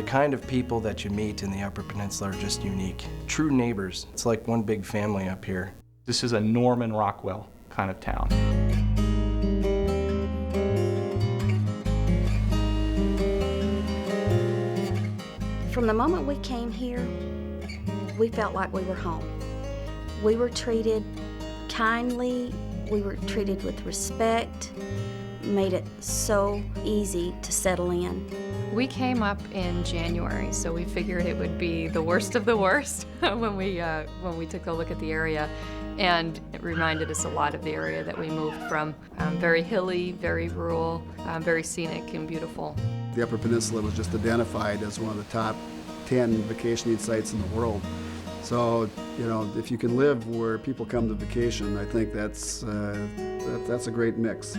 The kind of people that you meet in the Upper Peninsula are just unique. True neighbors. It's like one big family up here. This is a Norman Rockwell kind of town. From the moment we came here, we felt like we were home. We were treated kindly, we were treated with respect, made it so easy to settle in. We came up in January, so we figured it would be the worst of the worst when we took a look at the area, and it reminded us a lot of the area that we moved from. Very hilly, very rural, very scenic and beautiful. The Upper Peninsula was just identified as one of the top 10 vacationing sites in the world. So, you know, if you can live where people come to vacation, I think that's a great mix.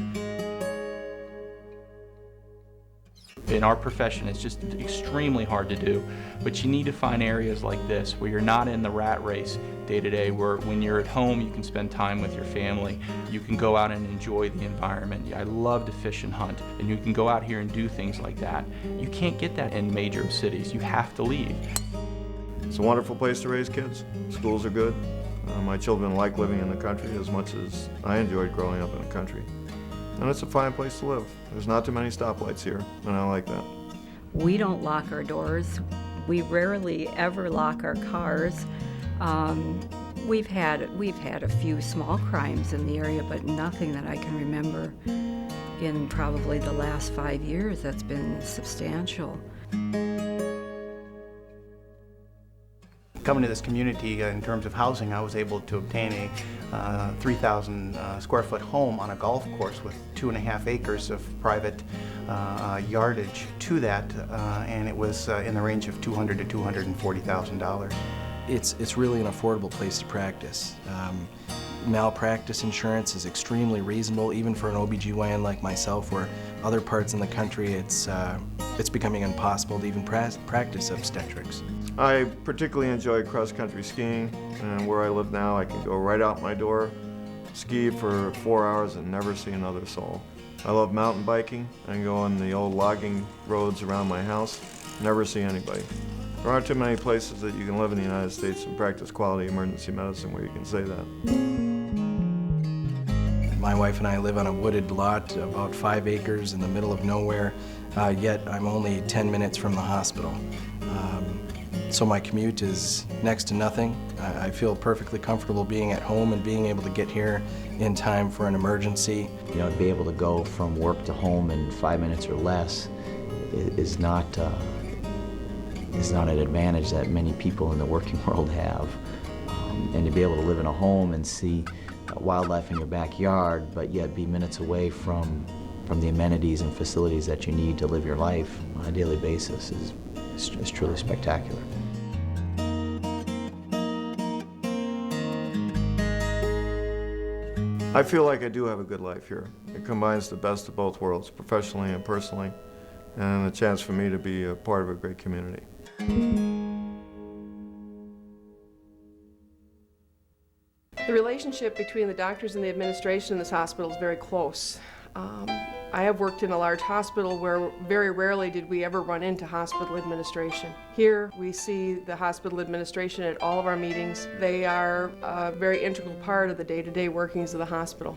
In our profession, it's just extremely hard to do, but you need to find areas like this where you're not in the rat race day to day, where when you're at home you can spend time with your family, you can go out and enjoy the environment. I love to fish and hunt, and you can go out here and do things like that. You can't get that in major cities. You have to leave. It's a wonderful place to raise kids. Schools are good. My children like living in the country as much as I enjoyed growing up in the country. And it's a fine place to live. There's not too many stoplights here, and I like that. We don't lock our doors. We rarely ever lock our cars. We've had a few small crimes in the area, but nothing that I can remember in probably the last 5 years that's been substantial. Coming to this community in terms of housing, I was able to obtain a 3,000 square foot home on a golf course with 2.5 acres of private yardage to that, and it was in the range of $200,000 to $240,000. It's really an affordable place to practice. Malpractice insurance is extremely reasonable, even for an OBGYN like myself, where other parts in the country it's becoming impossible to even practice obstetrics. I particularly enjoy cross-country skiing, and where I live now I can go right out my door, ski for 4 hours and never see another soul. I love mountain biking. I can go on the old logging roads around my house, never see anybody. There aren't too many places that you can live in the United States and practice quality emergency medicine where you can say that. My wife and I live on a wooded lot, about 5 acres in the middle of nowhere, yet I'm only 10 minutes from the hospital. So my commute is next to nothing. I feel perfectly comfortable being at home and being able to get here in time for an emergency. You know, to be able to go from work to home in 5 minutes or less is not an advantage that many people in the working world have. And to be able to live in a home and see wildlife in your backyard, but yet be minutes away from the amenities and facilities that you need to live your life on a daily basis is truly spectacular. I feel like I do have a good life here. It combines the best of both worlds, professionally and personally, and a chance for me to be a part of a great community. The relationship between the doctors and the administration in this hospital is very close. I have worked in a large hospital where very rarely did we ever run into hospital administration. Here we see the hospital administration at all of our meetings. They are a very integral part of the day-to-day workings of the hospital.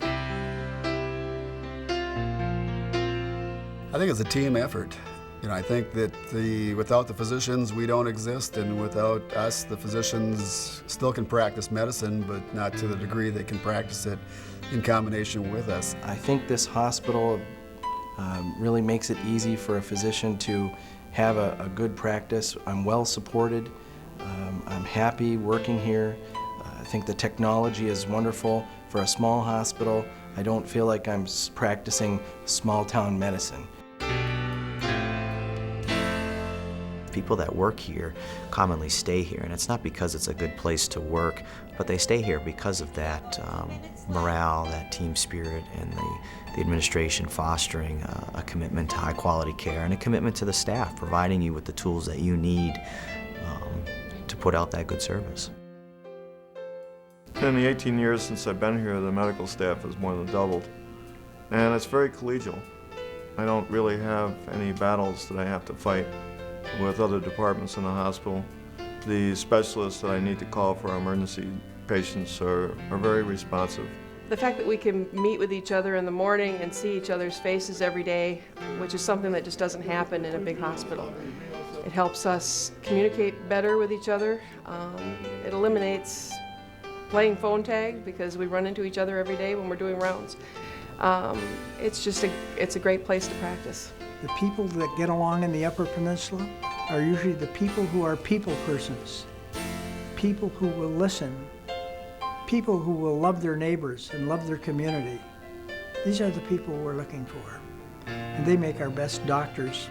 I think it's a team effort. You know, I think that without the physicians, we don't exist, and without us, the physicians still can practice medicine, but not to the degree they can practice it in combination with us. I think this hospital really makes it easy for a physician to have a good practice. I'm well supported. I'm happy working here. I think the technology is wonderful. For a small hospital, I don't feel like I'm practicing small-town medicine. People that work here commonly stay here, and it's not because it's a good place to work, but they stay here because of that morale, that team spirit, and the administration fostering a commitment to high-quality care and a commitment to the staff, providing you with the tools that you need to put out that good service. In the 18 years since I've been here, the medical staff has more than doubled, and it's very collegial. I don't really have any battles that I have to fight. with other departments in the hospital. The specialists that I need to call for emergency patients are very responsive. The fact that we can meet with each other in the morning and see each other's faces every day, which is something that just doesn't happen in a big hospital. It helps us communicate better with each other. It eliminates playing phone tag because we run into each other every day when we're doing rounds. It's a great place to practice. The people that get along in the Upper Peninsula are usually the people who are people persons, people who will listen, people who will love their neighbors and love their community. These are the people we're looking for, and they make our best doctors.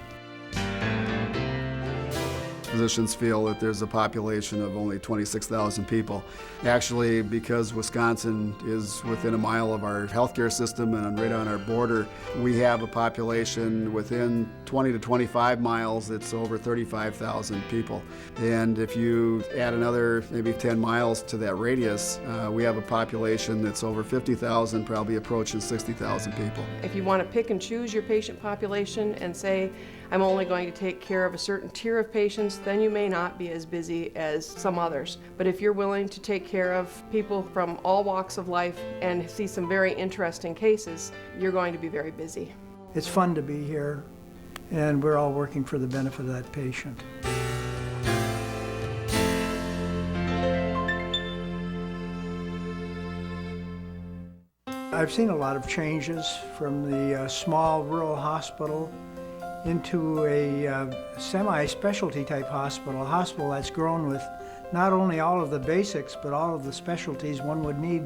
Physicians feel that there's a population of only 26,000 people. Actually, because Wisconsin is within a mile of our healthcare system and right on our border, we have a population within 20 to 25 miles that's over 35,000 people. And if you add another maybe 10 miles to that radius, we have a population that's over 50,000, probably approaching 60,000 people. If you want to pick and choose your patient population and say, I'm only going to take care of a certain tier of patients, then you may not be as busy as some others. But if you're willing to take care of people from all walks of life and see some very interesting cases, you're going to be very busy. It's fun to be here, and we're all working for the benefit of that patient. I've seen a lot of changes from the small rural hospital into a semi-specialty type hospital, a hospital that's grown with not only all of the basics, but all of the specialties one would need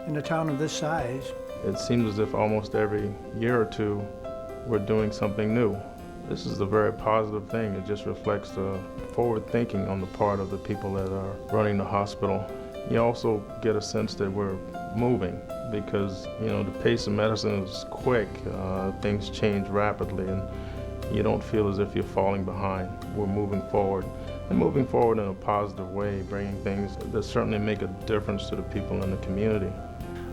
in a town of this size. It seems as if almost every year or two we're doing something new. This is a very positive thing. It just reflects the forward thinking on the part of the people that are running the hospital. You also get a sense that we're moving because, the pace of medicine is quick. Things change rapidly, and you don't feel as if you're falling behind. We're moving forward, and moving forward in a positive way, bringing things that certainly make a difference to the people in the community.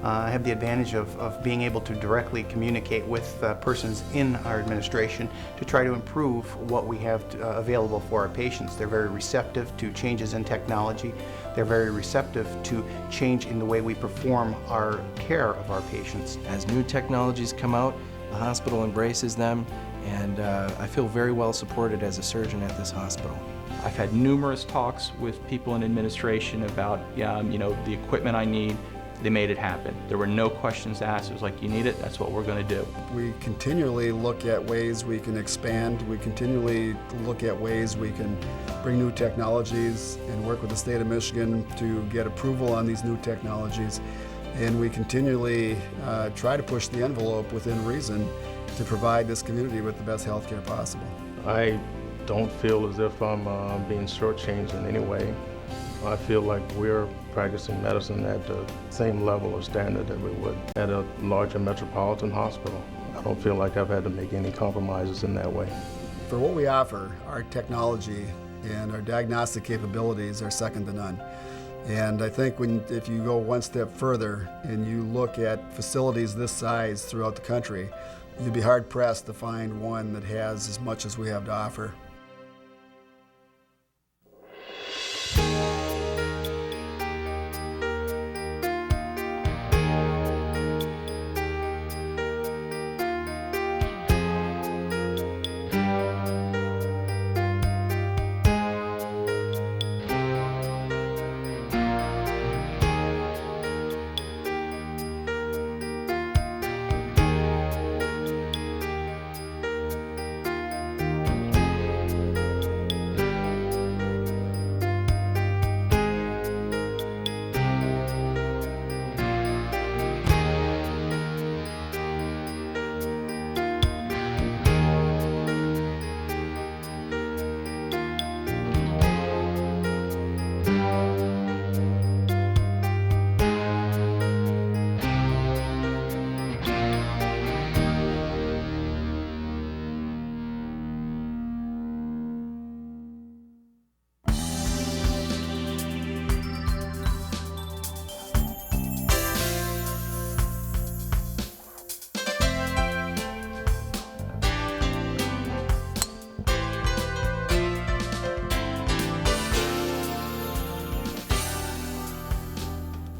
I have the advantage of being able to directly communicate with persons in our administration to try to improve what we have available for our patients. They're very receptive to changes in technology. They're very receptive to change in the way we perform our care of our patients. As new technologies come out, the hospital embraces them, and I feel very well supported as a surgeon at this hospital. I've had numerous talks with people in administration about, the equipment I need. They made it happen. There were no questions asked. It was like, you need it, that's what we're going to do. We continually look at ways we can expand. We continually look at ways we can bring new technologies and work with the state of Michigan to get approval on these new technologies. And we continually try to push the envelope within reason to provide this community with the best health care possible. I don't feel as if I'm being shortchanged in any way. I feel like we're practicing medicine at the same level or standard that we would at a larger metropolitan hospital. I don't feel like I've had to make any compromises in that way. For what we offer, our technology and our diagnostic capabilities are second to none. And I think if you go one step further and you look at facilities this size throughout the country, you'd be hard-pressed to find one that has as much as we have to offer.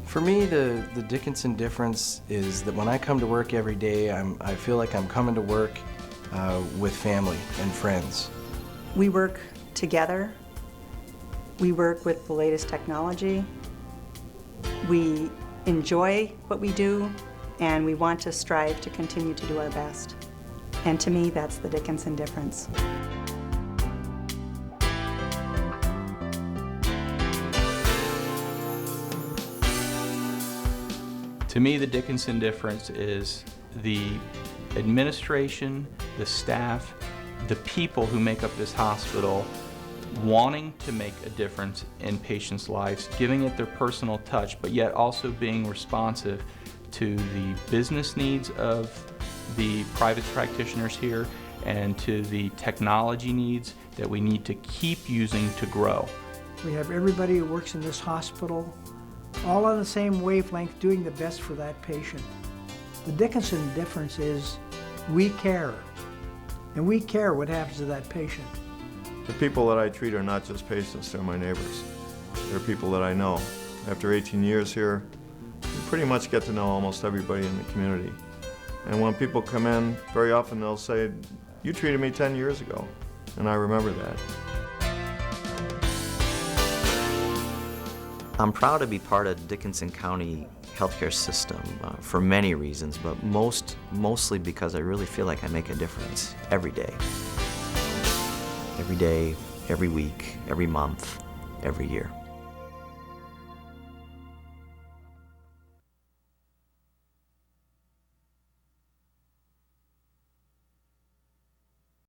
For me, the Dickinson difference is that when I come to work every day, I feel like I'm coming to work with family and friends. We work together. We work with the latest technology. We enjoy what we do, and we want to strive to continue to do our best. And to me, that's the Dickinson difference. To me, the Dickinson difference is the administration, the staff, the people who make up this hospital wanting to make a difference in patients' lives, giving it their personal touch, but yet also being responsive to the business needs of the private practitioners here and to the technology needs that we need to keep using to grow. We have everybody who works in this hospital all on the same wavelength, doing the best for that patient. The Dickinson difference is we care, and we care what happens to that patient. The people that I treat are not just patients, they're my neighbors. They're people that I know. After 18 years here, you pretty much get to know almost everybody in the community. And when people come in, very often they'll say, "You treated me 10 years ago," and I remember that. I'm proud to be part of the Dickinson County healthcare system for many reasons, but mostly because I really feel like I make a difference every day. Every day, every week, every month, every year.